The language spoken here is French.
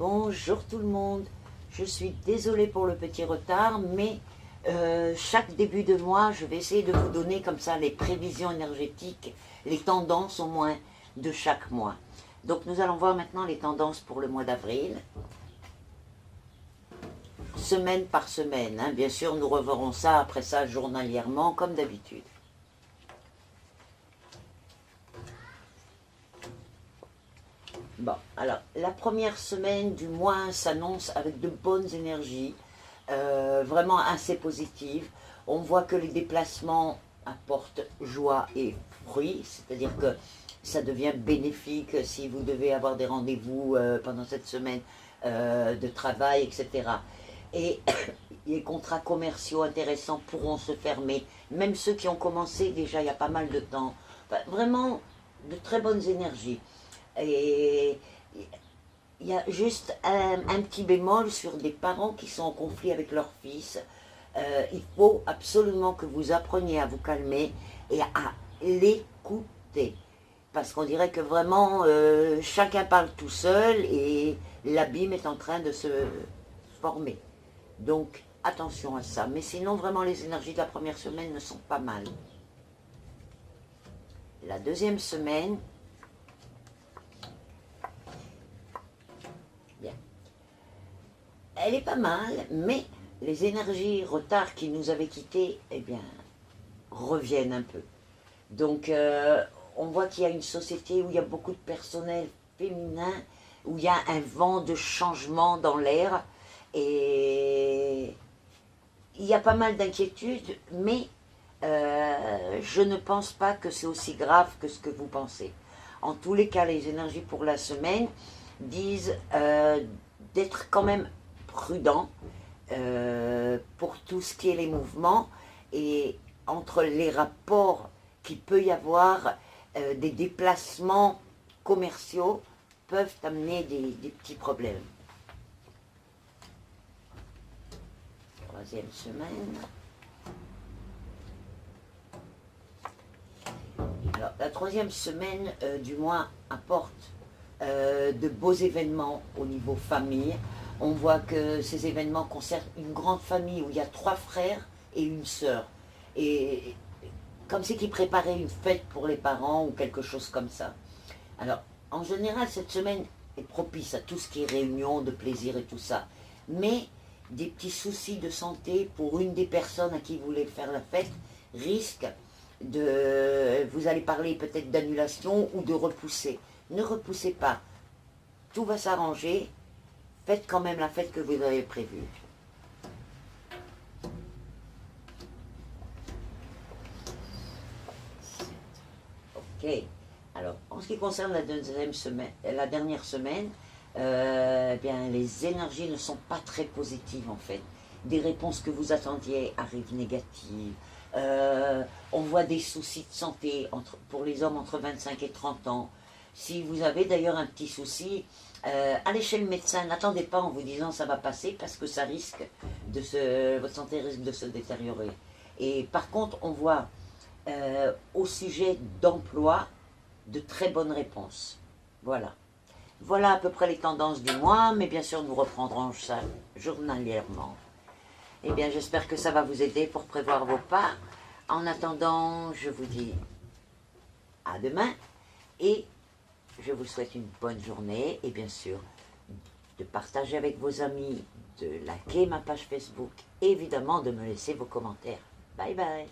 Bonjour tout le monde, je suis désolée pour le petit retard, mais chaque début de mois, je vais essayer de vous donner comme ça les prévisions énergétiques, les tendances au moins de chaque mois. Donc nous allons voir maintenant les tendances pour le mois d'avril, semaine par semaine, hein. Bien sûr nous reverrons ça après ça journalièrement comme d'habitude. Bon, alors, la première semaine du mois s'annonce avec de bonnes énergies, vraiment assez positives. On voit que les déplacements apportent joie et fruits, c'est-à-dire que ça devient bénéfique si vous devez avoir des rendez-vous pendant cette semaine de travail, etc. Et les contrats commerciaux intéressants pourront se fermer, même ceux qui ont commencé déjà il y a pas mal de temps. Enfin, vraiment, de très bonnes énergies. Et il y a juste un petit bémol sur des parents qui sont en conflit avec leur fils. Il faut absolument que vous appreniez à vous calmer et à l'écouter. Parce qu'on dirait que vraiment, chacun parle tout seul et l'abîme est en train de se former. Donc, attention à ça. Mais sinon, vraiment, les énergies de la première semaine ne sont pas mal. La deuxième semaine, bien. Elle est pas mal, mais les énergies retard qui nous avaient quittés, eh bien, reviennent un peu. Donc, on voit qu'il y a une société où il y a beaucoup de personnel féminin, où il y a un vent de changement dans l'air, et il y a pas mal d'inquiétudes, mais je ne pense pas que c'est aussi grave que ce que vous pensez. En tous les cas, les énergies pour la semaine disent d'être quand même prudent pour tout ce qui est les mouvements et entre les rapports qu'il peut y avoir, des déplacements commerciaux peuvent amener des petits problèmes. Troisième semaine. Alors, la troisième semaine du mois apporte de beaux événements au niveau famille. On voit que ces événements concernent une grande famille où il y a 3 frères et une sœur. Et comme c'est qu'ils préparaient une fête pour les parents ou quelque chose comme ça. Alors, en général, cette semaine est propice à tout ce qui est réunion, de plaisir et tout ça. Mais des petits soucis de santé pour une des personnes à qui vous voulez faire la fête risquent de... Vous allez parler peut-être d'annulation ou de repousser. Ne repoussez pas. Tout va s'arranger. Faites quand même la fête que vous avez prévue. Ok. Alors, en ce qui concerne la deuxième semaine, la dernière semaine, eh bien, les énergies ne sont pas très positives en fait. Des réponses que vous attendiez arrivent négatives. On voit des soucis de santé pour les hommes entre 25 et 30 ans. Si vous avez d'ailleurs un petit souci, allez chez le médecin. N'attendez pas en vous disant ça va passer parce que ça risque votre santé risque de se détériorer. Et par contre, on voit au sujet d'emploi de très bonnes réponses. Voilà. Voilà à peu près les tendances du mois, mais bien sûr nous reprendrons ça journalièrement. Eh bien j'espère que ça va vous aider pour prévoir vos pas. En attendant, je vous dis à demain et je vous souhaite une bonne journée et bien sûr de partager avec vos amis, de liker ma page Facebook et évidemment de me laisser vos commentaires. Bye bye.